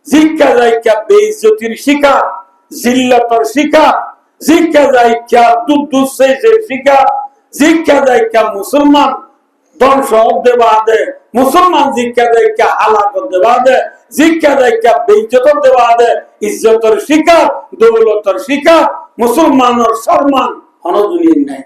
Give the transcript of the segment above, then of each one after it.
জিজ্ঞা যাইকা বেইজ্জতির শিকার, জিল্লাতর শিকার, জিজ্ঞা যাইকা দুর্দুসের শিকার, জিজ্ঞা যাইকা মুসলমান ধ্বংস হতে বাদে, মুসলমান জিজ্ঞা যাইকা হালাক হতে বাদে, জিজ্ঞা যাইকা বেইজ্জত হতে বাদে, ইজ্জতের শিকার, দৌলতের শিকার, মুসলমানের সম্মান হনদুলির নাই।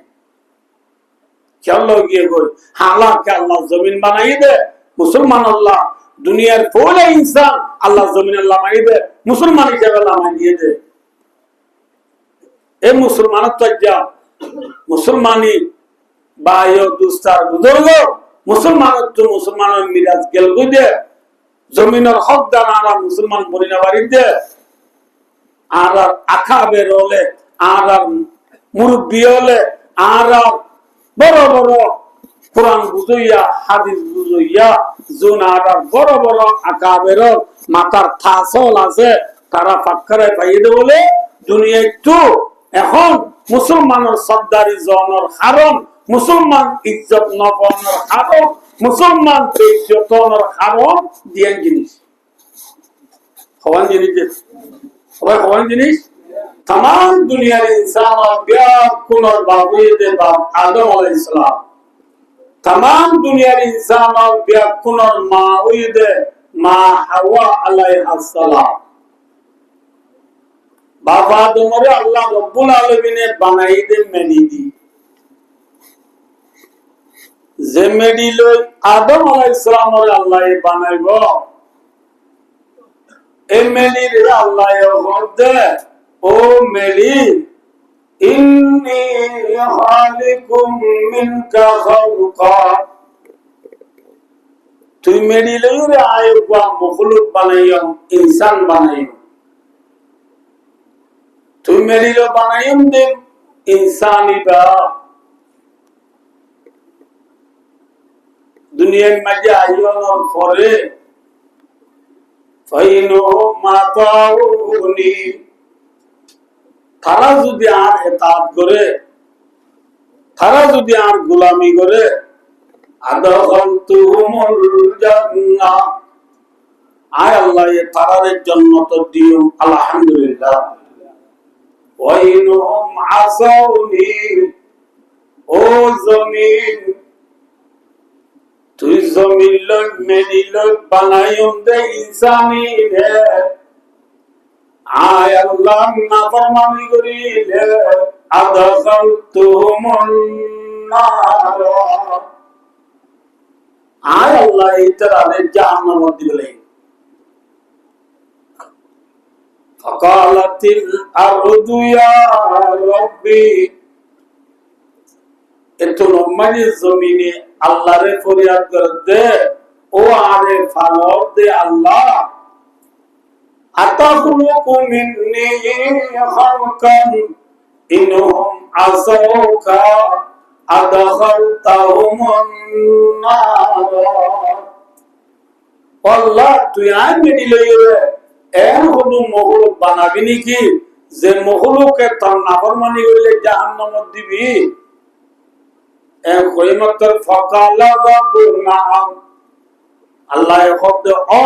চলো গিয়ে কই হালাকে আল্লাহ জমিন বানাই দে, মুসলমান আল্লাহ দুনিয়ার পৌলে ইনসান আল্লাহ জমিন আল্লাহ মাই দে, মুসলমান হিসেবে আল্লাহ মানিয়ে দে। এ মুসলমানের তো যা মুসলমানি বায়ু দুস্তার বুজুর্গ মুসলমানের তো মুসলমানের মিরাজ গেল দে, জমিনের হক দান আর মুসলমান বনিনা বাড়ি দে, আর আখা বের হলে আর মুরব্বী হলে আর বড় বড় কোরআন বুঝইয়া হাদিস বুঝইয়া জুন আর বড় বড় আকাবের মাথার থাসল আছে, তারা ফাক্কারে পাইয়ে বলে দুনিয়া একটু এখন মুসলমানের সর্দারি জনের হারম, মুসলমান ইজ্জত নবনের হারম, মুসলমান ইজ্জতনের হারম দিয়ান জিনিস হওয়ান জিনিস সবাই হওয়ান জিনিস। तमाम दुनिया इंसान और बाबूदे बाप आदम अलैहिस्सलाम, तमाम दुनिया इंसान और माऊदे मा हवा अलैहिस्सलाम, बाप आदम रे अल्लाह रब्बुल आलमीन ने बनाई दे मेनी दी, जे मेडी लो आदम अलैहिस्सलाम रे अल्लाह बनाइबो, ए मेडी रे अल्लाह होदे ओ मेरी इन्नी खालिकुम मिनका खलका, तू मेरी लई रे आयो को मखलूक बनाइयो, इंसान बनाइयो, तू मेरी लो बनाइयो दे इंसानी बा दुनिया में जे आयो और फरे फाइनो माताउनी, তারা যদি আর ইতাআত করে, তারা যদি আর গোলামি করে, আদাখালতুহুমুল জান্নাহ, আয় আল্লাহ এ তারারে জান্নাত দিও আলহামদুলিল্লাহ। ওয়া ইনহুম আসাউনি, ও জমিন তুই জমিন লোক মেনি লোক বানাইম দে ইনসানি রে, आय अल्लाह नाफरमानी करिले अदखलतुहुमुन नार, आय अल्लाह इतरारे जहन्नम दिले, फकालतिल अर्दु या रब्बी, एतो नमाजी जमीने अल्लाह रे फरियाद कर दे, ओ आरे फालोर दे अल्लाह अतखलुकु मिन्नी खल्कन इन्हुम असौका अदखलतहुमुन नार, अल्लाह तुई आय मेरी लइरे एन हुदु मखलुक बानाबी निकी जे मखलुके तार नाफरमानी करिले জাহান্নাম দিবি, এ কইমাত ফাকালা রাব্বুনা, আল্লাহ শব্দ অ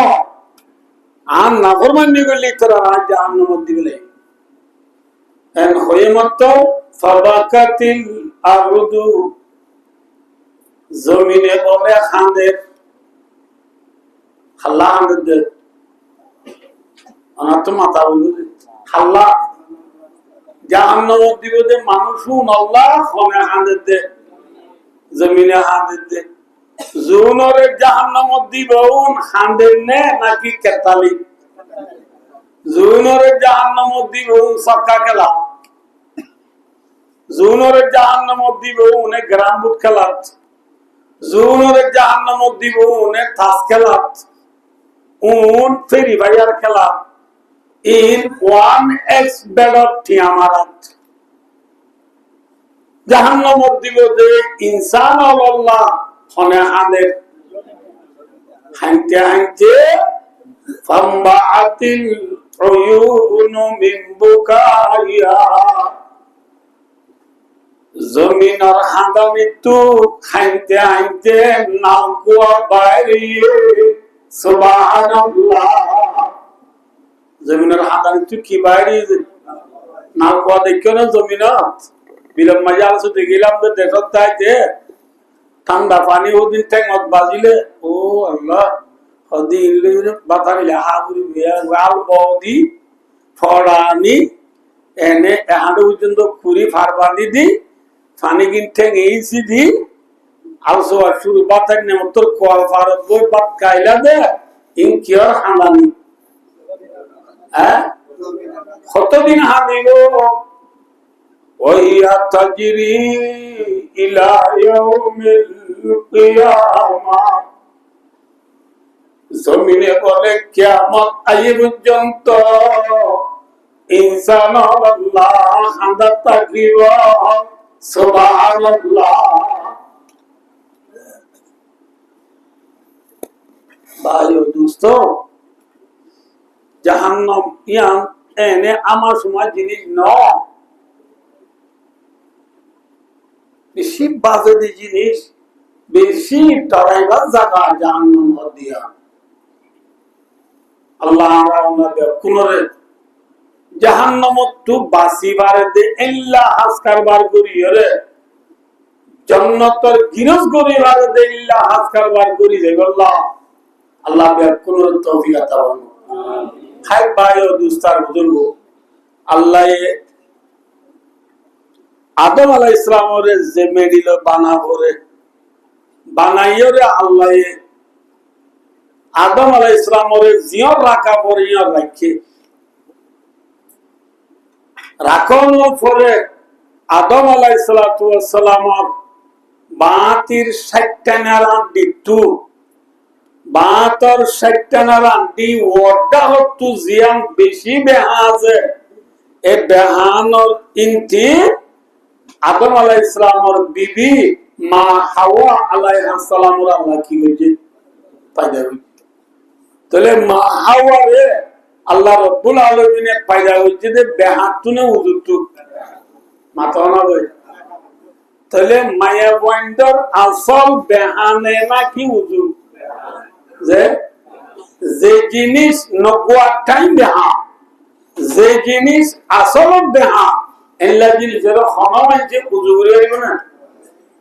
आन नाफरमानी करले तोरा जहन्नम दिले, एन खयमत फबाकातिल आरदु, जमीने बोले खांदे हल्ला दे अना तो माता बोले हल्ला जहन्नम दिबे दे मानुषु अल्लाह खने खांदे दे जमीने खांदे दे, জুনরে জাহান্নাম দিবউন খান্দেন নে নাকি কেতালি, জুনরে জাহান্নাম দিবউন সক্কা খেলা, জুনরে জাহান্নাম দিবউন গ্রাম বুট খেলাত, জুনরে জাহান্নাম দিবউন তাস খেলাত, উন ফেরি ভাইয়ার খেলাত, ইন 1x বেডত টিয়ামারাত, জাহান্নাম দিব যে ইনসান আল্লাহ খনে আদে হাইতে হাইতে ফাম্বাআতিল উয়ুনু মিন বুকাইয়া, জমিনের হাদা মৃত্যু খাইতে হাইতে নাকুয়া বাইরে সুবহানাল্লাহ, পানি তুই কি বাইরে না কোয়া দেখিও না জমিনত বিলম মাঝে আলোচতে গেলাম তো দেশত তাইতে ঠান্ডা পানি ওদিন ঠেঙত বাজিলে ও আল্লাহ ওদিন বাতানিলে হাগুরি আল বদি ফড়ানি এনে এহাঁটো পর্যন্ত খুরি ফার বাঁধি দি পানি কিন ঠেঙেছি দি আলসো আর শুরু বাতার নেম তোর কল ফারত বই বাত খাইলা দে ইন কি আর হাঁদানি হ্যাঁ কতদিন হাঁদিব وهي تجري إلى يوم القيامة জমিনে বলে কিয়ামত আই পর্যন্ত ইনসান আল্লাহ হাঁদা তাকিব সুবহানাল্লাহ ভাই ও দোস্ত জাহান্নাম ইয়ান এনে আমার সময় জিনিস নয় বেশি বাজে জিনিস বেশি ডরাইবার জায়গা জাহান্নাম দিয়া আল্লাহ কোনরে জাহান্নামত বাসিবারে দে ইল্লা হাসকারবার করি রে জান্নাতের গিরজ করিবারে দে ইল্লা হাসকারবার করি যে আল্লাহ আল্লাহ কোনরে তৌফিক আতা করুন হাই ভাই ও দুস্তার বুজুর্গ আল্লাহ আদম আলাইহিস সালামের যে মেডিল বানাবরে বানাইও রে আল্লাহ আদম আলাইহিস সালামের জিয়র রাখা পরে ইয়র রাখে রাখানো পরে আদম আলাইহিস সালামের বাতির 60টা নারা দিতু বাতর 60টা নারা দি ওডা হতু জিয়ান বেশি বেহাজে এ বেহানর ইনতি আদম আলাইহিস সালামের বিবি মা হাওয়া আলাইহিস সালামের আল্লাহ কি হইছে পয়দা হইছে তাহলে মা হাওয়া রে আল্লাহ রাব্বুল আলামিনে পয়দা হইছে যে বেহাতুনে উজুতু মাথা না বই তাহলে মায়া বন্ডর আসল বেহানে না কি উজু যে যে জিনিস নকুয়া টাইম বেহা যে জিনিস আসল বেহা এলা জিনিসের খনামাইছে উজু করে দিব না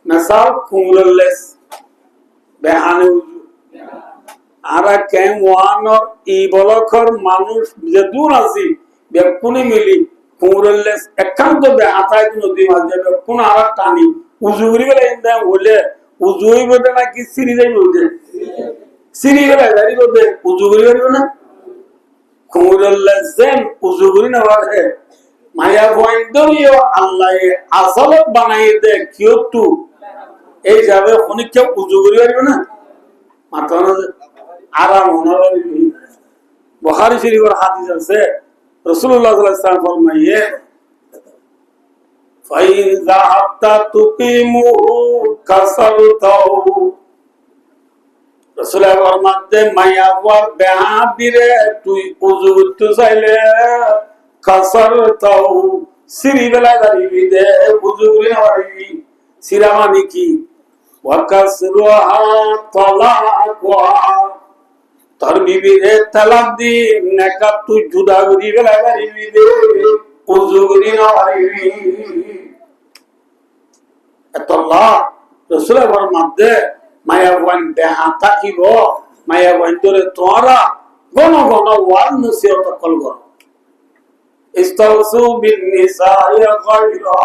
মিসাল কুমরলেস বেহানে উজু আরা কেম ওয়ান ই বলখর মানুষ যে দূর আছে বেকুনি মিলি কুমরলেস একান্ত বেহাতায় নদী মাঝে বেকুন আরা টানি উজু করি বলে ইন্দা হলে উজু হইবে না কি সিরি যাইবে উজে সিরি গেলে দাঁড়ি করবে উজু করি পারবে না কুমরলেস যেন উজু করি না পারে মায়া বইন্দরিও আল্লাহ আসলত বানাই দে কিও তু এই যাবে উনি কেউ উজু করি পারবে না মাথা আরাম মনে পারবি বুখারী শরীফের হাদিস আছে রাসূলুল্লাহ সাল্লাল্লাহু আলাইহি ওয়াসাল্লাম ফরমাইয়ে ফাইন যাহাবতা তুকিমুহু কাসারতাহু রাসূলুল্লাহ ফরমাতে মায়া ওয়ার বেহাদিরে তুই উজু করতে চাইলে কাসারতাহু সিরি বেলা দাঁড়িয়ে দে উজু করে পারবি সিরা মানে কি ওয়াকাসরুহা তালাকুহা তোর বিবিরে তালাক দি নেকা তুই জুদা করি বেলা দাঁড়িয়ে দে উজু করে না পারবি এতল্লাহ রাসূলের ফরমাতে মায়া ওয়ান দেহা থাকিব মায়া ওয়ান তোরে তোরা গণ গণ ওয়াল নসিহত কল কর ইস্তাউসু বিন নিসাই গায়রা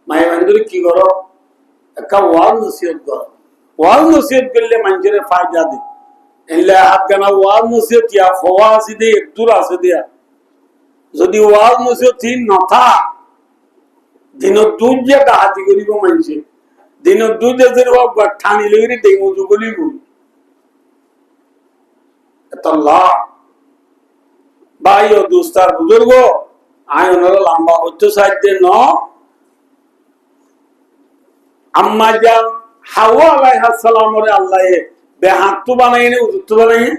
মায়া ওয়ান তোরে কি করো একটা ওয়াল নসিহত করো ওয়াল নসিহত করলে মানুষের ফায়দা দে এলে হাত গানা ওয়াল নসিহত ইয়া খওয়াসি দে দূর আছে দিয়া যদি ওয়াল নসিহত তিন নথা দিন দুজে ডাহাতি করিব মানুষে দিন দুজে যেরকম ঠানি লইরে দেই মজু করিব এতল্লাহ ভাই ও দুস্তার বুজুর্গ আয়নর লম্বা হচ্ছে সাইডে ন আম্মা জান হাওয়া আলাইহিস সালামের আল্লাহ বেহাত বানাইনে উজুত বানাইনে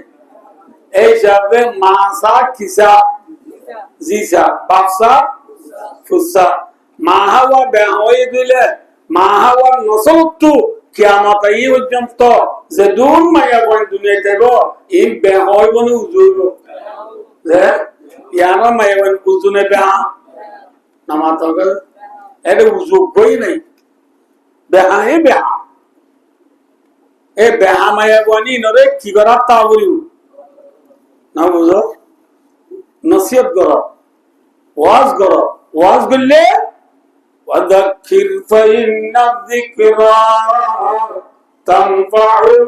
এই যাবে মাসা কিসা জিসা বাফসা ফুসা মা হাওয়া বেহই দিলে মা হাওয়া নসলতু কিয়ামত আই পর্যন্ত যে দুন মায়া কোন দুনিয়া দেব এই বেহই বনে উজুইব যে ইয়ানা মায়ের উজুনে বেহা নামাজ হবে এটা উজুগই নাই বেহা এ বেহা মায়া বনি নরে কি করা তা বলি না বুঝো নসিহত করো ওয়াজ করো ওয়াজ করলে ওয়াযাক্কির ফাইন্না যিকরা তানফাউল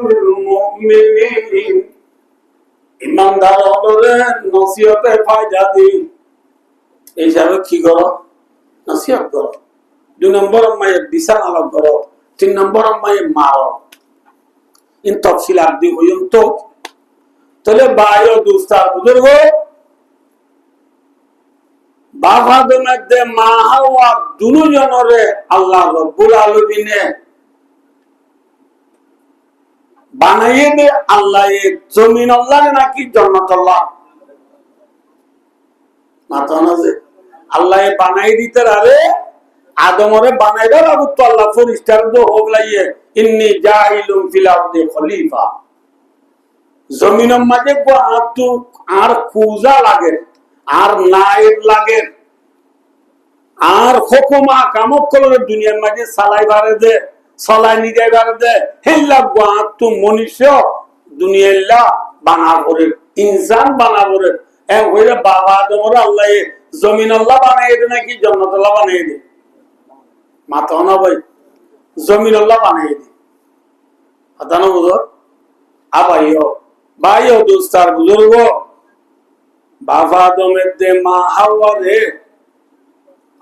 মুমিনিন ইমানদার হলে নসিহতে ফায়দা দি এই হিসাবে কি করো নসিহত করো 2 নম্বর মায়ের বিচার আলাপ করো 3 নম্বর মায়ের মারো ইন তফসিল আদি হইম তো তাহলে বায়ো দুস্তার বুজুর্গ বাফাদের মধ্যে মা হাওয়া দুজনরে আল্লাহ রাব্বুল আলামিনে বানাইয়ে দে আল্লাহ জমিন আল্লাহ নাকি জান্নাত আল্লাহ মাতানা যে আল্লাহ বানাই দিতে আরে আদমরে বানাইবার আবু তো আল্লাহ ফেরেশতার দো হগলাইয়ে ইন্নী জাইলুম ফিল আরদি খলিফা জমিনের মাঝে গো আতু আর কুজা লাগে আর নাইব লাগে আর হুকুমা কামক করে দুনিয়ার মাঝে সালাই বারে দে সালাই নিগাই বারে দে হেল্লা গো আতু মনুষ্য দুনিয়াল্লাহ বানা করে ইনসান বানা করে এ হইরে বাবা আদমরে আল্লাহ জমিন আল্লাহ বানাই দে নাকি জান্নাত আল্লাহ বানাই দে মাতা না ভাই জমিন আল্লাহ বানাই দে আদানো বুঝো আবাইও ভাইও দোস্তার বুজুর্গ বাবা আদমের দে মা হাওয়া রে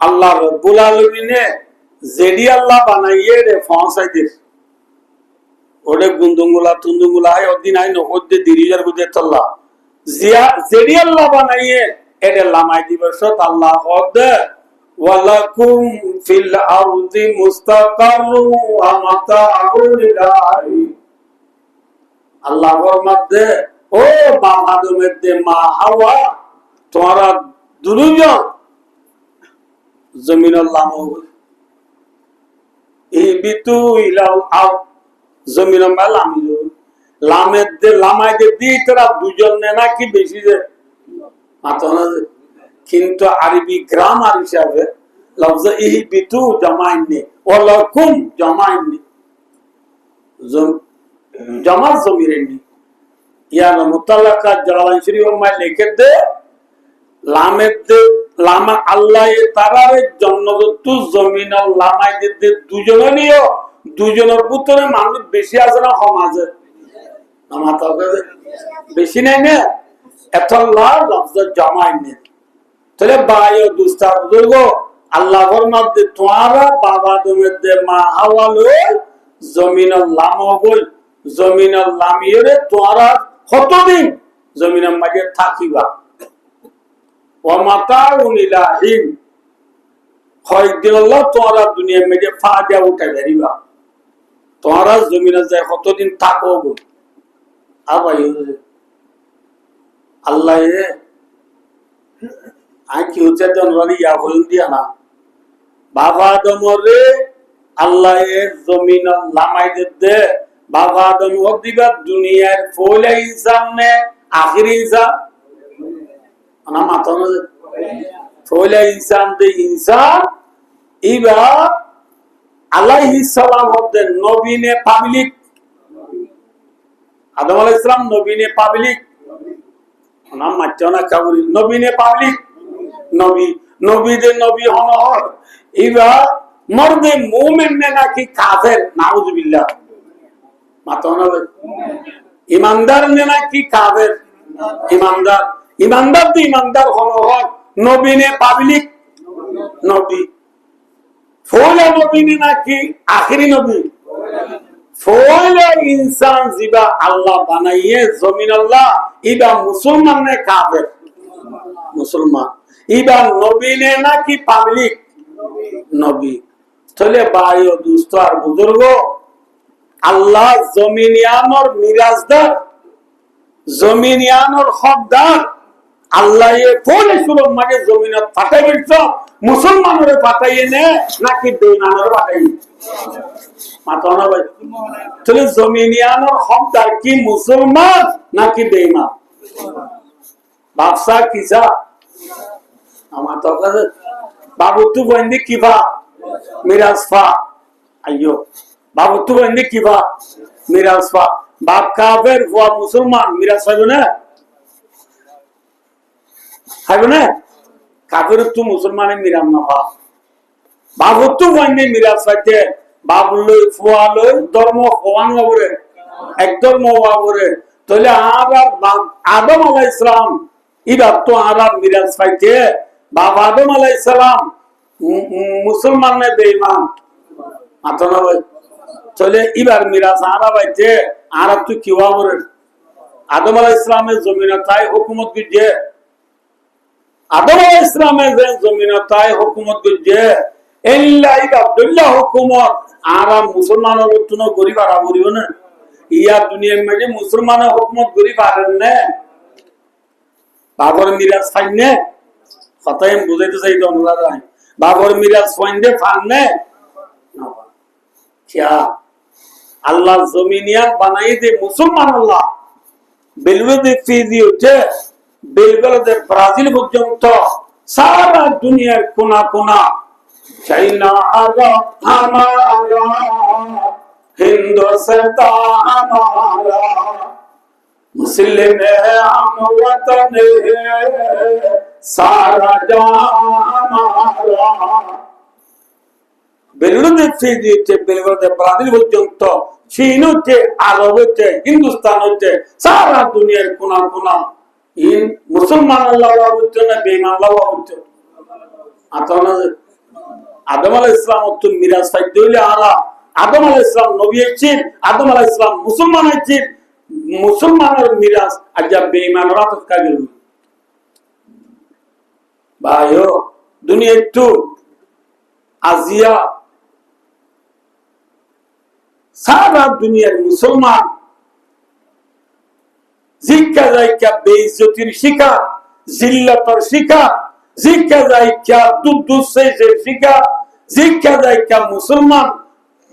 আল্লাহ রাব্বুল আলামিনে জেডি আল্লাহ বানাইয়ে রে ফসাই দে ওরে গুন্দুঙ্গুলা তুন্দুঙ্গুলা আয় ওদিন আই নহদ্দে দিরিজার বুঝে তল্লা জিয়া জেডি আল্লাহ বানাইয়ে এডে লামাই দিবস আল্লাহ হদ ওয়ালাকুম ফিল আরদি মুস্তাকারু ওয়া মাতাউন ইলাহি আল্লাহর মধ্যে ও বাবা আদমের দে মা হাওয়া তোমরা দুজন জমিনের লাম এই বিতু ইলাল আও জমিনের মা লামি লামের দে লামাই দে দি তোরা দুজন নে নাকি বেশি যে মাতানা কিন্তু আরবি গ্রামার হিসাবে লফজ এই বিতু জামাইনি ওয়ালাকুম জামাইনি জামাত জমিরেনি ইয়ানা মুতাল্লাকা জালালাইন শরীফ মা লিখে দে লামের দে লামা আল্লাহ তারারে জন্নতু জমিন লামাই দে দুজনে নিও দুজনের ভিতরে মানুষ বেশি আছে না কম আছে নামাতা বেশি নাই না এত লফজ জামাইনি তাহলে বায়ো দুস্তার বুজুর্গ আল্লাহর মধ্যে তোমারা বাবা আদমের দে মা হাওয়া লই জমিনের লাম হল জমিনের লামিয়ে তোরা কতদিন জমিনের মাঝে থাকিবা ও মাতা উনিলাহিন কয়েকদিন আল্লাহ তোরা দুনিয়ার মাঝে ফা দিয়া উঠে বেরিবা তোরা জমিনে যায় কতদিন থাকো গো আবাই আল্লাহ কি হচ্ছে ইয়া হইন দিয়া না বাবা আদমরে আল্লাহ জমিন লামাই দে বাবা আদম দিবা দুনিয়ার ফলে ইনসান নে আখিরি ইনসান না মাথা না ফলে ইনসান দে ইনসান ইবা আলাইহিস সালাম হতে নবী নে পাবলিক আদম আলাইহিস সালাম নবী নে পাবলিক না মাচনা কাবুরি নবী নে পাবলিক নবী নবী দে নবী হন ইবা মর্দে মুমিন নে নাকি কাফের নাউজুবিল্লাহ মাতানা ইমানদার নে নাকি কাফের ইমানদার ইমানদার দি ইমানদার হন নবী নে পাবলিক নবী ফলে নবী নে নাকি আখেরি নবী ফলে ইনসান জিবা আল্লাহ বানাইয়ে জমিন আল্লাহ ইবা মুসলমান নে কাফের মুসলমান ইবা নবী নে নাকি পাবলিক নবী তাহলে ভাই ও দোস্ত আর বুজুর্গ আল্লাহ জমিনিয়ানোর মিরাজদার জমিনিয়ানোর হকদার আল্লাহ এ কোন সুরম মাঝে জমিনত পাঠাই বিরছ মুসলমানরে পাঠাইয়ে নে নাকি বেঈমানরে পাঠাই মাথা না ভাই তাহলে জমিনিয়ানোর হকদার কি মুসলমান নাকি বেঈমান বাদশা কিসা আমার তো বাবু তু বন্ধি কিবা মিরাজ ফা আইয়ো বাবু তু বন্ধি কিবা মিরাজ ফা বাপ কাফের হুয়া মুসলমান মিরাজ পাইব না খাইব না কাফের তু মুসলমানের মিরাজ না পা বাবু তু বন্ধি মিরাজ পাইতে বাবুলই ফুয়ালই ধর্ম হওয়ান বাবুরে এক ধর্ম বাবুরে তাহলে আদম আলাইহিস সালাম ইবা তো আরাম মিরাজ পাইতে বাবা আদম আলাইহিস সালাম মুসলমান না বেঈমান আতনা ভাই চলে এবার মিরাজ আরা পাইতে আর তুই কি বাবুরে আদম আলাইহিস সালামের জমিনে তাই হুকুমত গিয়ে আদম আলাইহিস সালামের জমিনে তাই হুকুমত গিয়ে ইল্লা আব্দুল্লাহ হুকুমত আরা মুসলমানের উত্তন গরিব আর বলিও না ইয়া দুনিয়ার মধ্যে মুসলমানের হুকুমত গরিব আর না বাবর মিরাজ ফাইনে কথাই বুঝাইতে চাই তো অনুরাগ বাবর মিরাজ ফাইনে ফাননে क्या আল্লাহ জমিনিয়ান বানাই দে মুসলমান আল্লাহ বেলবেদে ফিজি হচ্ছে বেলবেদে ব্রাজিল পর্যন্ত সারা দুনিয়ার কোনা কোনা চাইনা আরব হামারা হিন্দুস্তান हमारा मुस्लिम हम वतन सारा जहां हमारा বেলুড়ে ফিজি হচ্ছে বেলুড়ে ব্রাজিল পর্যন্ত চীন হচ্ছে আরব হচ্ছে হিন্দুস্তান হচ্ছে সারা দুনিয়ার কোনা কোনা মুসলমান আল্লাহ হচ্ছে না বেঈমান আল্লাহ হচ্ছে আদম আলাইহিস সালাম তো মিরাজ পাইতে হইলে আদম আলাইহিস সালাম নবী হচ্ছেন আদম আলাইহিস সালাম মুসলমান হচ্ছেন মুসলমানের মিরাজ আজ বেঈমানরা তো কাজে ভাইও দুনিয়া একটু আজিয়া সারা দুনিয়ার মুসলমান জিজ্ঞা যাইকা বেইজ্জতির শিকার জিল্লাতের শিকার জিজ্ঞা যাইকা দুর্দুশের শিকার জিজ্ঞা যাইকা মুসলমান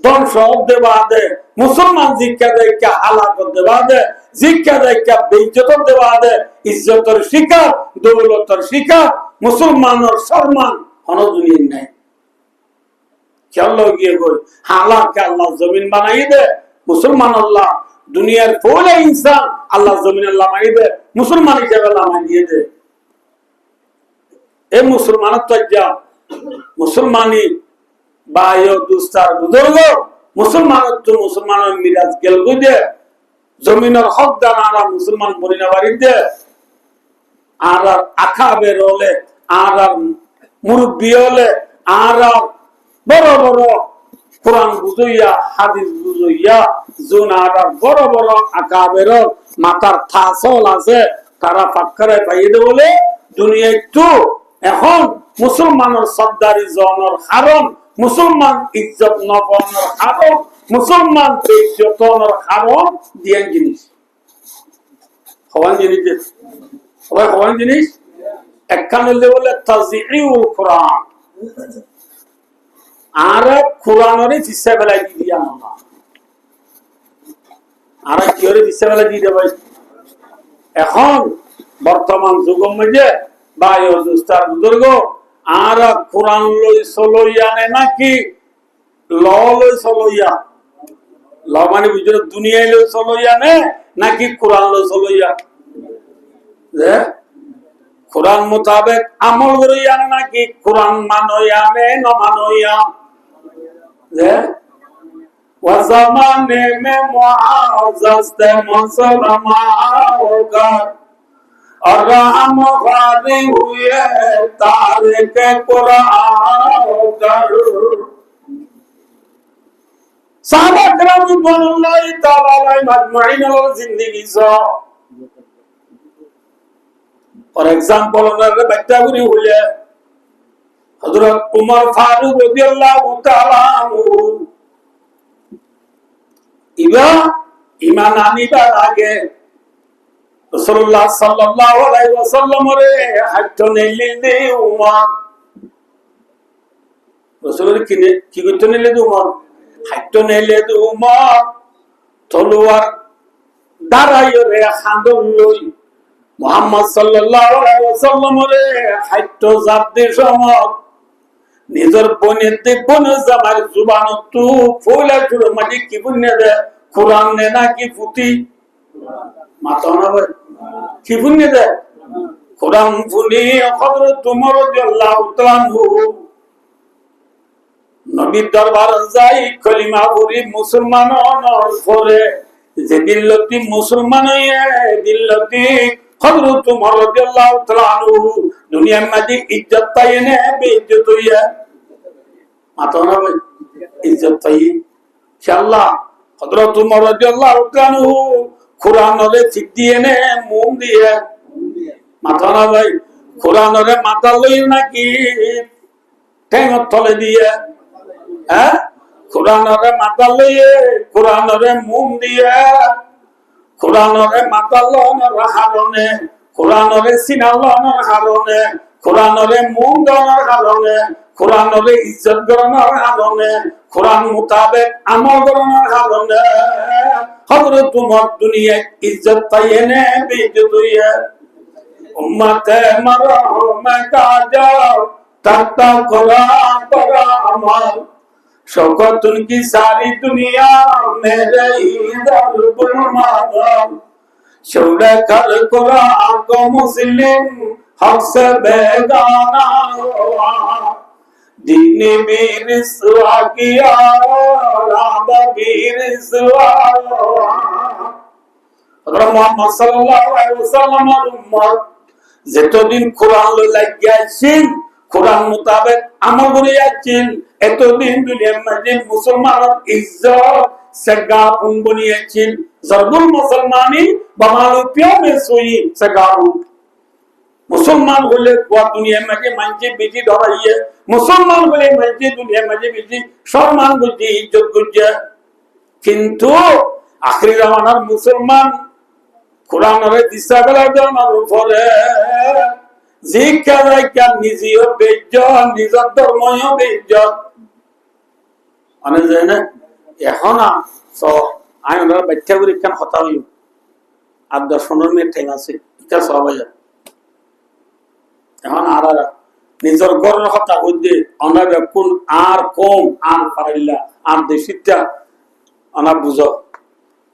ধ্বংস হতে বাদে মুসলমান জিজ্ঞা যাইকা হালাক হতে বাদে জিজ্ঞা যাইকা বেইজ্জত হতে বাদে ইজ্জতের শিকার দৌলতের শিকার মুসলমানের সম্মান হন দুনিয়ার নাই আল্লাহ জমিন বানাই দে মুসলমান আল্লাহ দুনিয়ার কোন ইনসান আল্লাহ জমিন আল্লাহ বানাই দে মুসলমান হিসেবে আল্লাহ বানিয়ে দে এ মুসলমান তো যা মুসলমানি বায়ো দুস্তার বুজুর্গ মুসলমান তো মুসলমানের মিরাজ গেল দে জমিনের হক দানা মুসলমান বলিনা বাড়ি দে আর আখা বের হলে আর মুরব্বী হলে আর বড় বড় কোরআন বুঝইয়া হাদিস বুঝইয়া জোনার বড় বড় আকাবের মাথার থাসল আছে তারা পাক্কারে পাইয়ে দে বলে দুনিয়ায় তো এখন মুসলমানের সর্দারি জনের হারম মুসলমান ইজ্জত নবনের হারম মুসলমান বেইজ্জতনের হারম দিয়ান জিনিস হওয়ান জিনিস সবাই হওয়ান জিনিস একখানে বলে তাজিউল কোরআন আর কোরআনের হিসা বেলা দিয়ে আমরা আর কি হিসা দিয়ে দেব এখন বর্তমান যুগের মধ্যে বায়ু দুস্তার বুজুর্গ আর কোরআন লই চলইয়া নে নাকি ল লই চলইয়া ল মানে বুঝলো দুনিয়ায় লই চলইয়া নে নাকি কোরআন লই চলইয়া কোরআন মোতাবেক আমল করিয়া নে নাকি কোরআন মানইয়া নে ন মানইয়া ज़माने में मुआज़्ज़ज़ थे मुसलमा होगा और हम गाज़ी हुए तारिक कुरान होगा साहबा किराम रिज़वानुल्लाहि तआला अलैहिम अजमईन और जिंदगी सो फॉर एग्जांपल उन्होंने बच्चा गुरी हुए हजरत उमर फारूक रज़ियल्लाहु ताआला अन्हु इबा ईमान आनिबार आगे রাসূলুল্লাহ সাল্লাল্লাহু আলাইহি ওয়াসাল্লাম রে হাঁটনে লিদে উমর রাসূলের কি করতে নিলে উমর হাঁটনে লিদে উমর তলোয়ার দাঁড়াইও রে খান্দন লই মুহাম্মদ সাল্লাল্লাহু আলাইহি ওয়াসাল্লাম রে হাইটো জাতি সমত নিজের বনের দেখবন জামার জুবান তু ফুলা চুরো মাটি কি বুনে দে কোরআন নে না কি ফুটি মাথা না ভাই কি বুনে দে কোরআন ফুনি হযরত ওমর রাদিয়াল্লাহু তাআলা নবীর দরবার যাই কলিমা পড়ি মুসলমান হওয়ার পরে যে দিল্লতি মুসলমান হয়ে দিল্লতি হযরত ওমর রাদিয়াল্লাহু তাআলা দুনিয়ার মাঝে ইজ্জত পায় না বেইজ্জত হইয়া মাথা না ভাই ইজ্জত পাই ইনশাআল্লাহ হযরত ওমর রাদিয়াল্লাহু তাআলা কোরআনরে ঠিক দিয়ে নে মুখ দিয়ে মাথা না ভাই কোরআনরে মাথা লই নাকি ঠ্যাং তলে দিয়ে হ্যাঁ কোরআনরে মাথা লইয়ে কোরআনরে মুখ দিয়ে কোরআনরে মাথা লওয়ার কারণে কোরআনরে সিনা লওয়ার কারণে কোরআনরে মুখ দেওয়ার কারণে কোরআনরে ইজ্জত করানোর কারণে কোরআন মোতাবেক আমল করানোর কারণে হযরত ওমর দুনিয়ায় ইজ্জত পাইয়ে নে বেইজ্জত হইয়া উম্মতে মারহুমে কাজাও তাতা কোরআন পড়া আমল शौकत उनकी सारी दुनिया मेरे इधर बुलमादम शौड़ा कर कुरान को मुस्लिम हक से बेगाना हुआ दीन भी रिसवा किया राब भी रिसवा हुआ हज़रत मोहम्मद सल्लल्लाहु अलैहि वसल्लम उम्मत যতদিন কোরআন লাগিয়েছেন কোরআন মোতাবেক আমল করে যাচ্ছেন এতদিন দুনিয়ার মাঝে মুসলমানের ইজ্জত সগাপুন বনিয়েছেন জরবুল মুসলমানি বামালু পিয়ামে সুই সগাপু মুসলমান হলে গোয়া দুনিয়ার মাঝে মানছে বেশি ধরাইয়ে মুসলমান হলে মানছে দুনিয়ার মাঝে বেশি সম্মান বুঝি ইজ্জত বুঝে কিন্তু আখিরি জামানার মুসলমান কোরআনের দিশা গলা জানার উপরে জিজ্ঞাসা কেন নিজেও বেজ্জত নিজের ধর্মও বেজ্জত মানে যায় না এখন আমি ওনারা ব্যাখ্যা করি কেন হতা হইব আর 10-15 মিনিট টাইম আছে এটা সব এখন আর নিজের গড়ের হতা হইতে অনার কোন আর কম আর পারিল্লা আর দেশিটা অনার বুঝ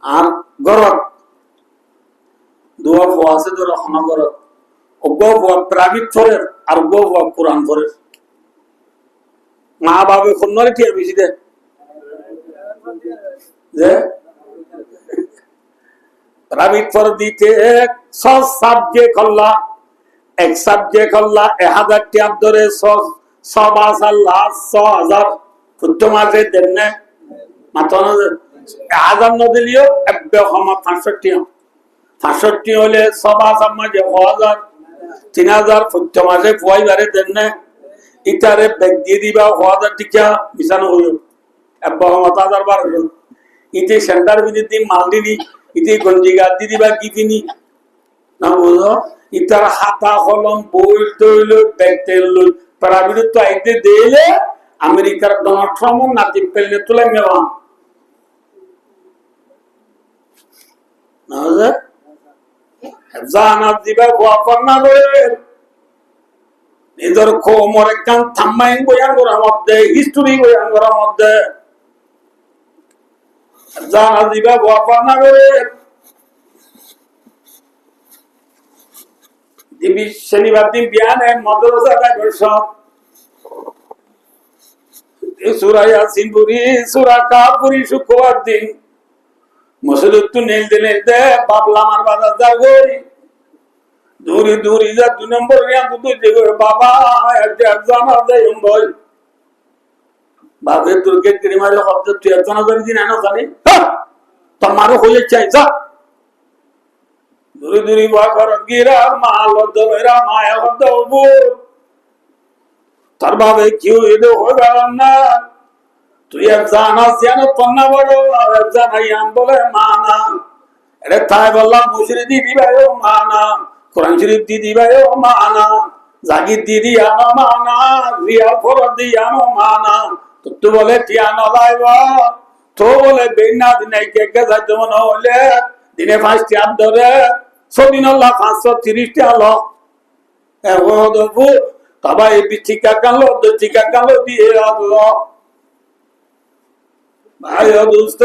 আর গড়ত দুয়া ফো আছে ধরো অনগরত প্রাইভেট ফরের আর কোরআন ফরের মা বাবা কোন নরে কি বেশি দে যে প্রাইভেট ফর দিতে এক সাবজেক্ট আল্লাহ এক সাবজেক্ট আল্লাহ 1000 টাকা ধরে 100 আল্লাহ 6000 ফুট মাসে দেন না মাত্র 1000 ন দিলিও এববে হমা 65 হলে 100 মাঝে 1000 3000 ফুট মাসে ফুয়াই বারে দেন না ইটারে ব্যাগ দিয়ে দিবা 1000 টাকা মিশানো হইল এববে হমা 1000 বার হলো ইতে সেন্টার বিদিতি মাল দিদি ইতে গঞ্জি গাদ দিদি বা গিফিনি না বুঝো ইতার হাতা কলম বই তৈল ব্যাগ তেল প্রাইভেট তো আইতে দেলে আমেরিকার ডোনাল্ড ট্রাম্প নাতি পেলে তুলে মেওয়া না জানা দিবা গোয়াপন না করে নিজের কোমর একখান থাম্মাইন বয়ান করার মধ্যে হিস্টোরি বয়ান করার মধ্যে জানা দিবা গোয়াপন না করে দিবি শনিবার দিন বিয়ানে মাদ্রাসা সব সূরা ইয়াসিন পুরি সূরা কাফ পুরি শুক্রবার দিন মসজিদ তো নেল দিলে বাবলা মার বাজার যাগই দূরি দূরি যা 2 নম্বর রিয়া দুটো দেখো বাবা একজন আছে ভাই বাবা দুর্গে তিরিমারে শব্দ তুই একজন করে দিন না জানি তোমারও হয়ে চাই যা দূরি দূরি বা ঘর গিরা মাল দমেরা মায়া দবু তার বাবে কি হইলো হবে না তুই একজন আসিয়ানো পন্না বড় আর একজন আইয়াম বলে মানা এরে তাই বললাম মুশরিদি দিবায়ও মানা কোরআন শরীফ দি দিবায়ও মানা জাগির দি দিয়ানো মানা রিয়াল ফরদ দিয়ানো মানা তো বলে টিয়ানো লাইবা তো বলে বেনা দিনে কে কে যাইতো মনে হলে দিনে 5 টি আম ধরে সদিনাল্লাহ 530 আলো তবা এই টিকা কালো দিয়ে আসলো ভাই দোস্ত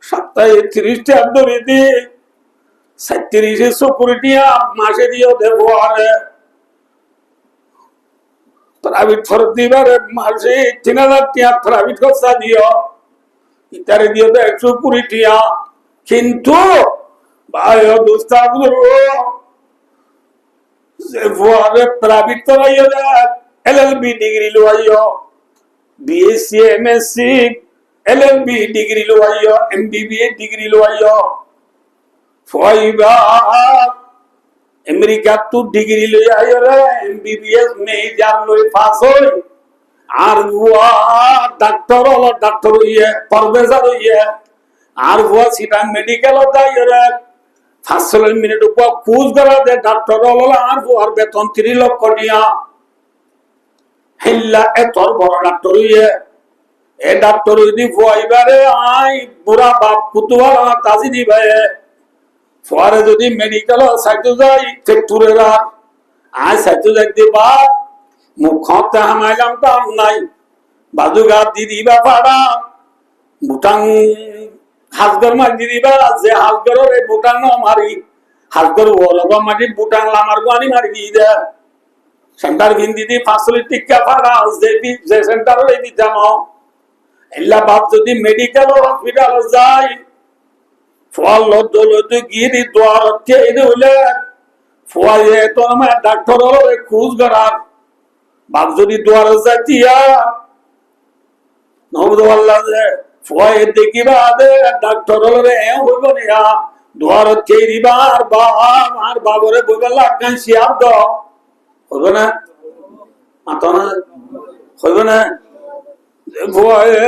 সপ্তাহে 30টা ধরে দিয়ে 37 সিকিউরিটিয়া মাসে দিও দেবো আরে প্রাইভেট ফরত দিবারে মাসে 3000 টাকা প্রাইভেট খরচা দিও ইতারে দিও তো 120 টাকা কিন্তু ভাই দোস্ত যে ফুয়ারে প্রাইভেট করাইও এলএলবি ডিগ্রি লইও বিএসসি এমএসসি এলএলবি ডিগ্রি লইও এমবিবিএ ডিগ্রি লইও ফুয়াইবা আমেরিকা তো ডিগ্রি লই আইও রে এমবিবিএস মেজর লই পাস হই আর ফুয়া ডাক্তার হলো ডাক্তার হইয়ে প্রফেসর হইয়ে আর ফুয়া সিটা মেডিকেল যাইও রে 5 মিনিট উপর খুঁজ করা দে ডাক্তার হলো আর ফুয়ার বেতন 3 লক্ষ টাকা হিল্লা এতর বড় ডাক্তার হইয়ে এ ডাক্তার যদি ফুয়াইবারে আই বুড়া বাপ কুতুয়া তাজি দিবে ফুয়ারে যদি মেডিকেল সাইতে যাই চেকটুরেরা আই সাইতে যাই দিবা মুখতে হামাইলাম তাম নাই বাজুগা দিদিবা পাড়া বুটাং হাজগর মা দিদিবা যে হাজগরের এই বুটাং মারি হাজগর ওলগ মারি বুটাং লামার গানি মারি দে সেন্টার ভিন্দি 5 টিকা পাড়া যে সেন্টার এই দিতাম এলা বাপ যদি মেডিকেল হসপিটাল যায় ফল দৌলত গিরি দ্বার এই হইলে ফুয়াইয়ে তো আমার ডাক্তার খুঁজ করার বাপ যদি দ্বার যাইয়া নবদুল্লাহ যে ফুয়াইয়ে দেখিবা দে ডাক্তার রে হইব না দ্বার দিবার বাপ আর বাবরে বইবা লাগান শিয়ার দ হইব না মাতো না হইব না ফুয়াইয়ে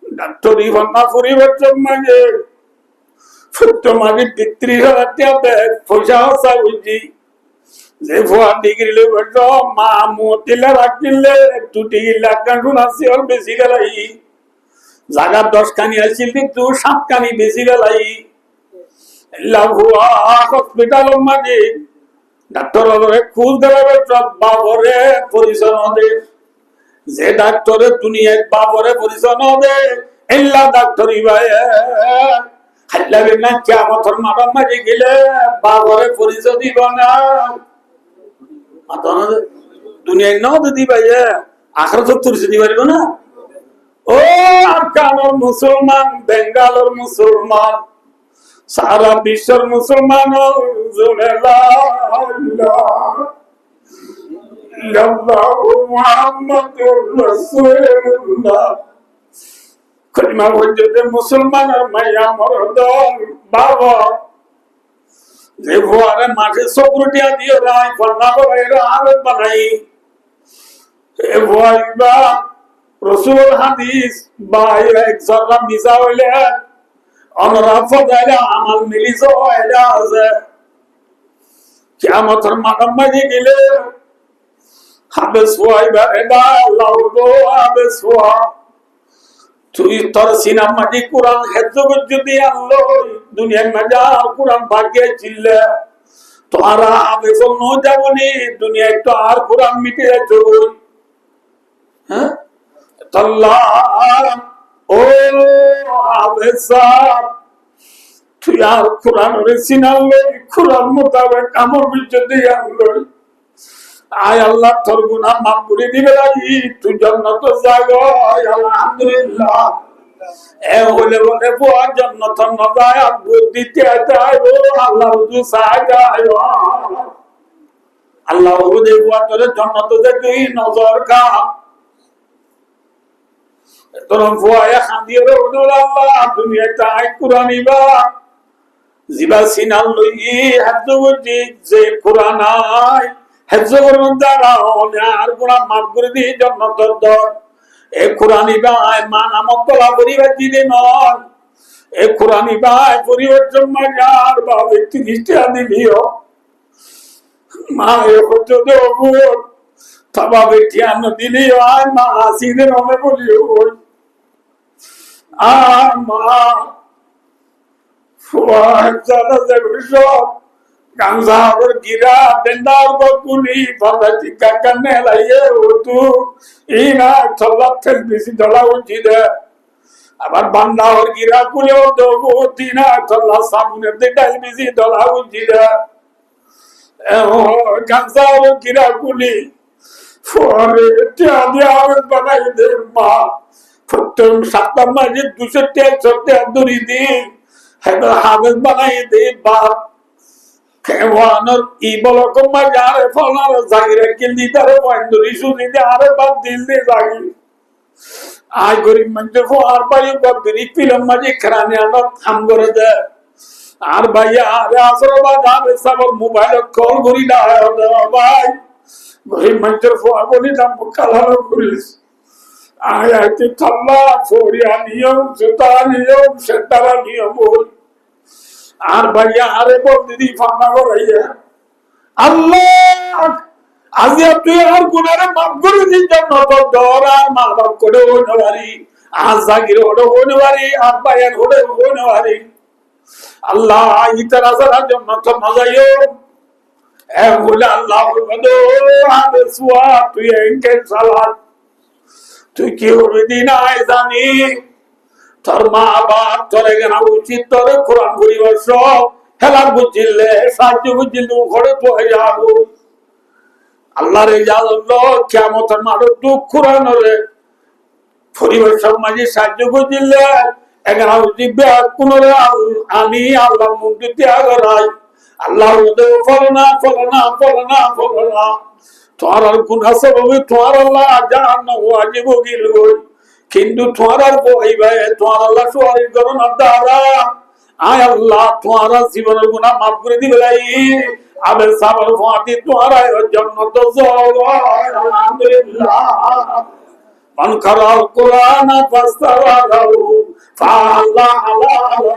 ডাক্তারি ভান্না পরিবর্তন মাঝে সত্য মাঝে 32,000 টাকা পয়সা হসা বুঝি যে ফুয়া ডিগ্রি লই বলতো মা মোতিলা রাখিলে 2 লাখ শোনাছি আর বেশি গেলাই জায়গা 10 খানি আসছিল কিন্তু 7 খানি বেশি গেলাই লাভুয়া হসপিটাল মাঝে ডাক্তার খুঁজ দেবে সব বাবরে পরিচয় দে যে ডাক্তারের দুনিয়ায় বাবরে পরিচয় দে এল্লা ডাক্তারি ভাই হাল্লাবে না কিয়ামতের মাঠে মাঝে গেলে বাবরে পরিচয় দিব না মাতন দুনিয়ায় নাও তো দিবা আখরাত পরিচয় দিবা না ও আফগানের মুসলমান বেঙ্গলের মুসলমান সারা বিশ্বের মুসলমান জুনে লা ইল্লাল্লাহু মুহাম্মাদুর রাসূলুল্লাহ কলিমা বলতে মুসলমানের মাইয়া মরদ বাবা যে ভুয়ারে মাঠে সিকিউরিটি দিয়ে রায় ফন্না করে আরব বানাই এ ভুয়াইবা রাসূল হাদিস বাই এক জরা মিজা হইলে অনরা ফদাইলা আমাল মিলিস হইলা আছে কিয়ামতের মাঠে গেলে হাবেস ভুয়াইবা এবা আল্লাহ গো হাবেস ভুয়া তুই তোর সিনার মাঝে কোরআন হেফজ যদি আনলো দুনিয়ার মাঝে কোরআন ভাগ্যে চিল্লে তোরা আবেসল ন যাবনি দুনিয়ায় তো আর কোরআন মিটে যাবে হ্যাঁ আল্লাহ ও আবেসা তুই আর কোরআন রে সিনালে কোরআন মোতাবেক আমল যদি আনলো আয় আল্লাহ তোর গুনাহ মাফ করে দিবে তুই জান্নাত যাগো আলহামদুলিল্লাহ এ হলে বলে বুয়া জান্নাত না যায় বুদ্ধিতে যায় ও আল্লাহ রুজু সাজায় আল্লাহ রুজু বুয়া তোর জান্নাত যাতে নজর কা তোর বুয়া খাদিয়ে রুজু আল্লাহ দুনিয়াতে আই কুরআনিবা জিবা সিনাল লই হাত বুদ্ধি যে কুরআন আই হেফজ করুন দ্বারা আর গুনাহ মাফ করে দিয়ে জান্নাতের দর এ কুরআনি ভাই মান আমতলা পরিবার দিলে নন এ কুরআনি ভাই পরিবর্তন মাজার বাবে 30 টাকা দিলিও মা এ কত দেবো তবা বেটি আন দিলিও আর মা আসিনে নমে বলিও Ama fuarzana zevşo Ganzar gira dendar ko kuli falati kakane laye utu ina thalathen bisi dala unjide abar banda or gira kuli odo tina thalla sabune dedal bisi dala unjide Ganzar gira kuli fuare tiadi avet banai de ma Fatum sakta majid dusete sote duri di Hada havet banai de ba Kevanır ibolo kuma yare falan zahire kildi tare vanduri suni de are bab dilde zahir Ay gori manjur fo arbayi ko biri film maji kharane ana tham gore de ar bhaiya are asro ba jabe sabar mobile call gori da bhai gori manjur fo aboni dam kala guris ay ati thalla foriya niyam sutaniyam setara niyam আর ভাইয়া আরে বল দিদি ফানা করাইয়া আল্লাহ আজি তুই আর গুনারে মাফ করে দিন জন্য তো দরা মা বাপ করে ওনবারি আজ জাগির ওড় ওনবারি আর ভাইয়ার ওড় ওনবারি আল্লাহ ইতারা সারা জন্য তো মজাইও এ বলে আল্লাহ বলো আবে সুয়া তুই এনকে সালাত তুই কি হবে দিন আয় জানি তোর মা বাপ তোর এখানে উচিত তোর কোরআন পরিবেশ হেলার বুঝিলে সাহায্য বুঝিল ঘরে তো হয়ে যাবো আল্লাহর ইজাজত কিয়ামতের মাঠে দুঃখ কোরআন রে পরিবেশ মাঝে সাহায্য বুঝিলে এখানে উচিবে কোনরে আমি আল্লাহ মুক্তি ত্যাগ রাই আল্লাহ ওদের ফলনা ফলনা ফলনা ফলনা তোমার আর গুনাহ সববে তোমার আল্লাহ জাহান্নাম ওয়াজিব গিল কিন্তু তোমার বইবে তোমার আল্লাহ সুয়ারি করুন দ্বারা আয় আল্লাহ তোমার জীবনের গুনাহ মাফ করে দিবে আবে সাবর ফাতি তোমার জান্নাত আলহামদুলিল্লাহ মান কারাল কুরআন ফাসতারাহু ফাআল্লাহ আলাহু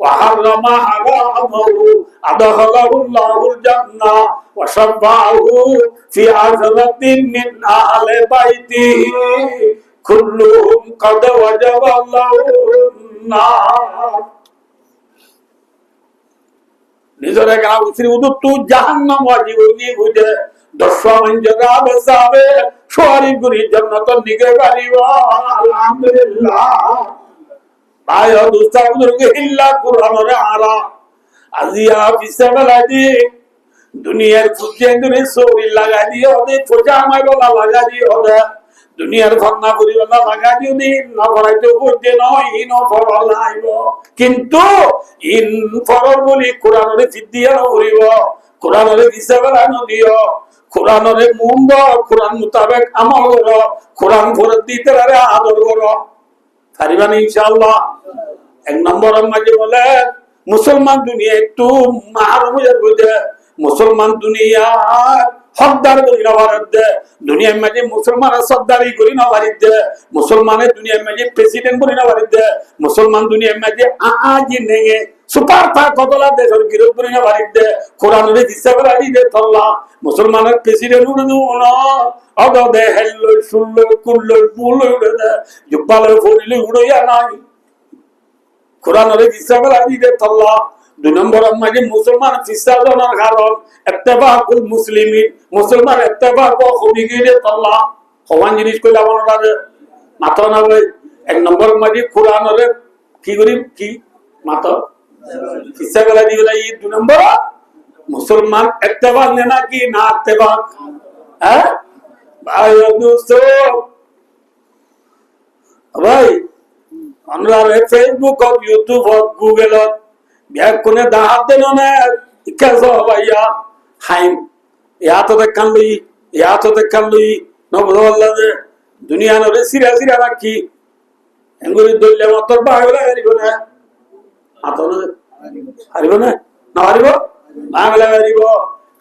ওয়া হারামা হারামাহু আদখালাহুল্লাহুল জান্নাহ ওয়া শাফাহু ফি আযরাতিন মিন আহলি বাইতিহি কুল্লুহুম কদ ওয়াজাবাল্লাহুন নার নিজরে গাও শ্রী উদুতু জাহান্নাম ওয়াজিব নি বুঝে দশমান জায়গা বসাবে সোয়ারি গুরি জান্নাত নিগে বাড়িবা আলহামদুলিল্লাহ বায়ো দুস্তাগুরকে ইল্লা কুরআনের আরা আজিয়া ফিসাবালাদি দুনিয়ার ফুজে দুরে সোরি লাগা দিও দে ফোজা মাই বলা লাগা দিও দে দুনিয়ার ভান্না করিওয়ালা লাগা দিও নি না পড়াইতে বুঝে নয় ইন ফরল আইব কিন্তু ইন ফরল বলি কোরআনের ফিদিয়া করিব কোরআনের ফিসাবালানো দিও কোরআনের মুন্দ কোরআন মোতাবেক আমল করো কোরআন ফরত দিতে রে আদর করো পারিবা না ইনশাআল্লাহ এক নম্বর মাঝে বলে মুসলমান দুনিয়া একটু মাহরুম হয়ে বুঝে মুসলমান দুনিয়া হকদার করি না ভারত দুনিয়ার মাঝে মুসলমান সর্দারি করি না ভারত মুসলমানের দুনিয়ার মাঝে প্রেসিডেন্ট করি না ভারত মুসলমান দুনিয়ার মাঝে আজি নেই সুপার থা কতলা দেশের গিরফ করি না ভারত কোরআনের হিসাবে রাজি দে তল্লা মুসলমানের প্রেসিডেন্ট উড়ে দেবো না অদ দে হেল্লো শুনলো কুললো বুলো উড়ে দে জুব্বালে ফরিলে উড়িয়া নাই কোরআনের হিসাবে রাজি দে তল্লা দুই নম্বর মাঝে মুসলমান ফিসাজনের কারণ ইত্তেফাকুল মুসলিমিন মুসলমান ইত্তেফাক হবি গিয়ে তল্লা সমান জিনিস কইলা মনে মাথা না বলে এক নম্বর মাঝে কোরআনের কি করি কি মাথা ফিসাবেলা দিবেলা এই দুই নম্বর মুসলমান ইত্তেফাক নেনা কি না ইত্তেফাক হ্যাঁ ভাই দোস্ত ভাই আমরা ফেসবুক ইউটিউব গুগল ব্যাগ কোনে দাহাত দেন না ইকাজো ভাইয়া হাইম ইয়াতো দেখান লই নবদল্লা দে দুনিয়া নরে সিরা সিরা রাখি এঙ্গুরি দইলে মতর বাগলা হারিব না আতনে হারিব না না হারিব বাগলা হারিব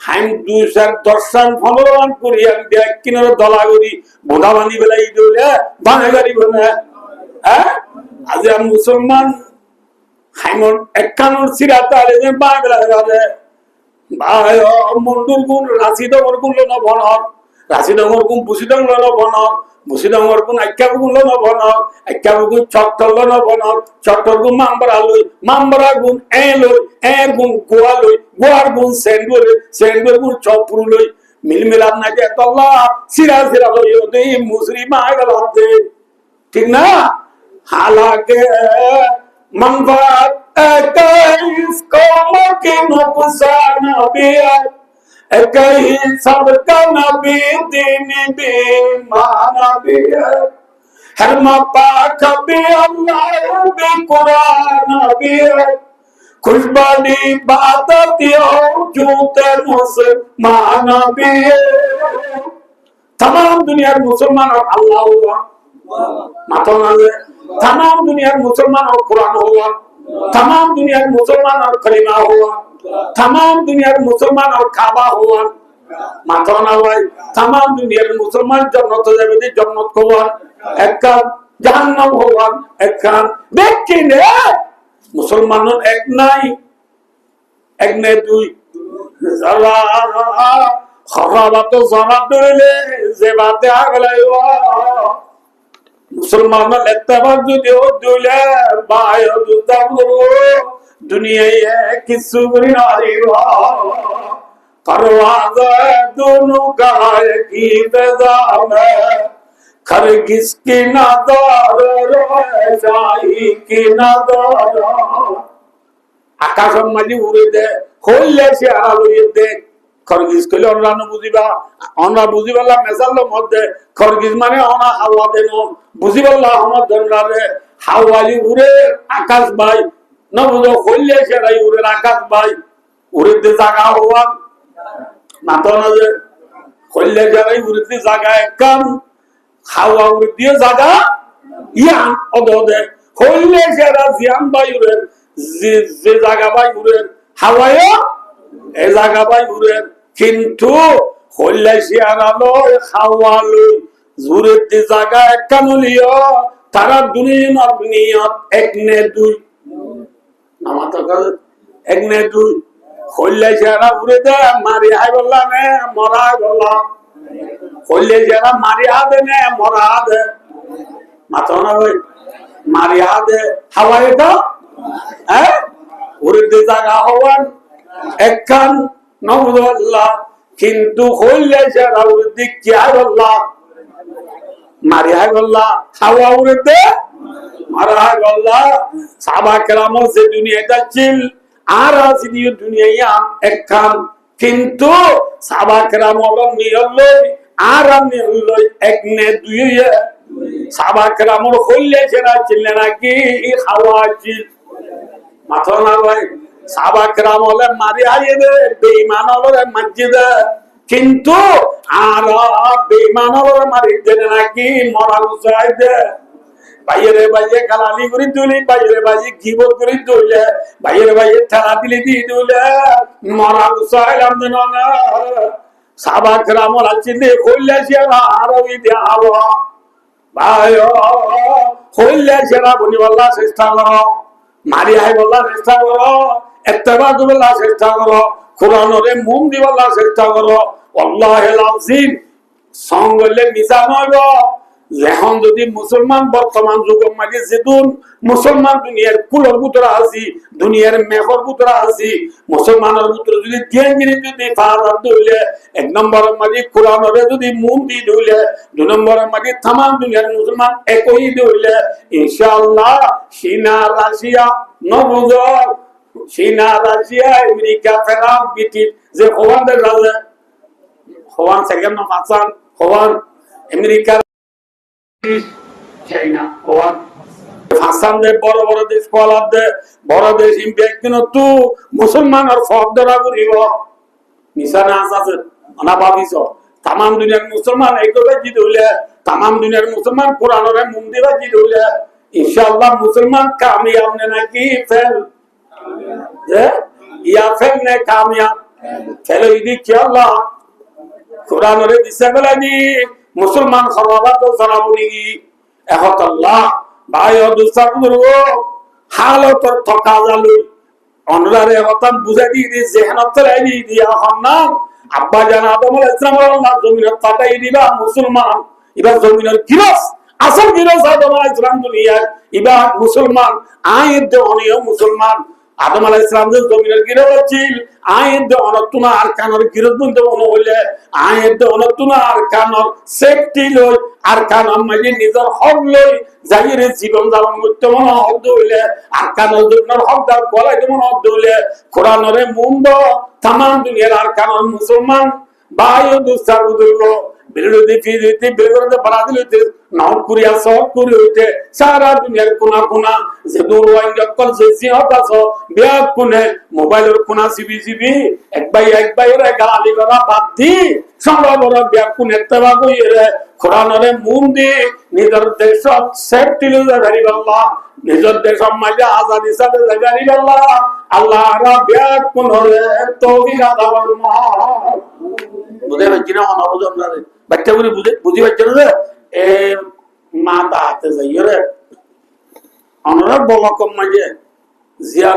হাইম 2010 ফলোয়ান করি আমি ব্যাগ কিনারে দলা করি বোধা বান্ধি বেলা ই দইলে বাগলা হারিব না হ্যাঁ আজ মুসলমান হাইমন একানোর সিরাতা আলে বাগলা হারে ভাই মন্ডুর গুণ রাশিদ ওর গুণ না বনর রাশি ডঙ্গর গুণ বুসি ডঙ্গ বনর বুসি ডঙ্গর গুণ আখ্যা গুণ বনর আখ্যা গুণ চট্টর বনর চট্টর গুণ মাম্বরা লই মাম্বরা গুণ লই এর গুণ গোয়া লই গোয়ার গুণ সেন্ডুর গুণ চপুর লই মিলমিলাম না যে তল্লা সিরা সিরা লই ওদে মুসরি মাইল হতে ঠিক না হালাকে मंफात इसको मौके नुकसान बिया कहीं सबका नबी दीन बेमान बिया हर पाक भी अल्लाह भी कुरान बिया खुशबानी बात दियो जूते मुसलमान बिया तमाम दुनिया मुसलमान और अल्लाह हुआ मातों तमाम दुनिया मुसलमान और कुरान हुआ तमाम दुनिया मुसलमान और कलीमा हुआ तमाम दुनिया मुसलमान और काबा हुआ माथा ना हुआ तमाम दुनिया मुसलमान जन्नत जावे दी जन्नत को हुआ एक का जहन्नम हुआ एक का लेकिन मुसलमान एक नहीं एक ने दुई जरा खराबा तो जरा डले जेबाते आगले हुआ मुसलमान लेत्तबार जुदियो दुले बायो दुदाबुरो दुनिया ये किसु नारी वा परवाज़ दोनों गाय की बेजा में खरगिस की नादार रोशाही की नादार आकाशम मजी उड़े दे होले से आलो ये दे खरगिस के लिए ओनरा बुझीबाला मेसालो मध्य खरगिस माने ओना हावा देनो बुझीबाला हमर दनरारे हावाली उड़े आकाश भाई न बुझो होले से राई उड़े आकाश भाई उड़े दे जागा हुआ ना तो ना जे होले से राई उड़े दे जागा कम हावा उड़े दे जागा यान ओदोदे होले से रा जियान भाई उड़े जे जागा भाई उड़े हावायो ए जागा भाई उड़े किंतु होले से आरालो हावालो जुरे दे जागा कानुलियो तारा दुनिया और नियत एक ने दुई नामाता कर एक ने दुई होले से आरा उड़े दे मारी आय बोला ने मरा आय बोला होले से आरा मारी आदे ने मरा आदे माता ना भाई मारी आदे हवाए का उड़े दे जागा हवन एक कान नवदुल्लाह किंतु होले से आरा उड़े दे क्या बोला मारी आय बोला हवा उड़े दे मारा आय बोला साबा करामों से दुनिया का चिल आरा सिदियो दुनिया या एक काम किंतु साबा करामों लोग नियल्लो आरा नियल्लो एक ने दुनिया साबा करामों होले से ना चिल्ले ना कि हवा चिल माथो ना भाई साबा करामों ले मारी आये दे बेईमानों लोग मस्जिद किंतु आरा बेईमानों लोग मारी देने ना कि मरा उसाई दे বাইরে বাইরে গালালি করে দিলে বাইরে বাইরে গিবত করে দিলে বাইরে বাইরে ঠাড়া দিলে দি দিলে মরা উসাইলাম দেন না সাবা গ্রামর আছিলে কইলে সেরা আরবি দেওয়া ভাই কইলে সেরা বনি বল্লা চেষ্টা করো মারি আই বল্লা চেষ্টা করো ইত্তেবা করলা চেষ্টা করো কোরআনরে মুম দিবল্লা চেষ্টা করো আল্লাহুল আযীম সঙ্গলে মিজান হইব এখন যদি মুসলমান বর্তমান যুগের মাঝে যেদুন মুসলমান দুনিয়ার কুলর ভিতরে আছি দুনিয়ার মেহর ভিতরে আছি মুসলমানের ভিতরে যদি জ্ঞানগিরি যদি ফারাদ দিলে এক নম্বরের মাঝে কোরআনরে যদি মুম দি দিলে দুই নম্বরের মাঝে तमाम দুনিয়ার মুসলমান একই দিলে ইনশাআল্লাহ চীনা রাশিয়া নবুজর চীনা রাশিয়া আমেরিকা ফ্রান্স ব্রিটেন যে হওয়ানদের রাজা হওয়ান সেকেন্ড হাসান হওয়ান America China, or Hassan de Boro de Squala de Boro de Impectino to Musulman or Fog the Rabu Nisana Anababiso, Tamam Dunia Musulman, Ekovajidule, Tamam Dunia Musulman, Kurano and Mundiva Jidule, Inshallah Musulman Kamiam Nenaki fell. Yeah, fell ne Kamia, fellow Idikyala, Kurano de Seveladi. मुसलमान खराबत और जराबुनिगी ehot Allah bayo dusar burugo halat or taqazalu onrare hotam buzadi di zehnat trai dia hanna আব্বা জান আদম আলাইহিস সালাম আল্লাহ জমিনের পাতাই দিবা মুসলমান এবার জমিনের গিরস আসল গিরস আদম আলাইহিস সালাম দুনিয়ায় এবার মুসলমান আইদ অনিয় মুসলমান আদম আলাইহিস সালাম জমিনের গিরস ছিল আইদ অনতুনা আর কানর গিরস বন্ধ মনে হইলে আইদ অনতুনা আর কানর সেফটি লই আর কানর মাঝে নিজের হক লই যাইরে জীবন যাপন করতে মনে হক হইলে আর কানর দুনিয়ার হক দাও কলাই মনে হক হইলে কোরআনরে মুন্ড তাম দুনিয়ার আর কানর মুসলমান বায়ু দুস্তার বুদুর্গ বিরোধী ফিরিতে বিরোধী বাড়াদিল হইতে নট করিয়া সব করি হইতে সারা দুনিয়ার কোনা কোনা যে দূর ওয়াইঙ্গকল যে সিহত আছো বিয়াক কোনে মোবাইলের কোনা সিবি এক ভাই রে গালি করা বাদ দি সম্ভব ওরা বিয়াক কোনে তেবা কইরে কোরআনরে মুন দি নিজের দেশ সেফটি লুজা ধরি আল্লাহ নিজের দেশ মাঝে আজাদি সাথে জাগারি আল্লাহ আল্লাহ রা বিয়াক কোনরে তৌফিক আদা ফরমা বুঝে পাচ্ছি না অনবজন রে বাচ্চা গুলি বুঝি পাচ্ছি না রে এ মা তা হাতে যাই রে অনরা বলকম মাঝে জিয়া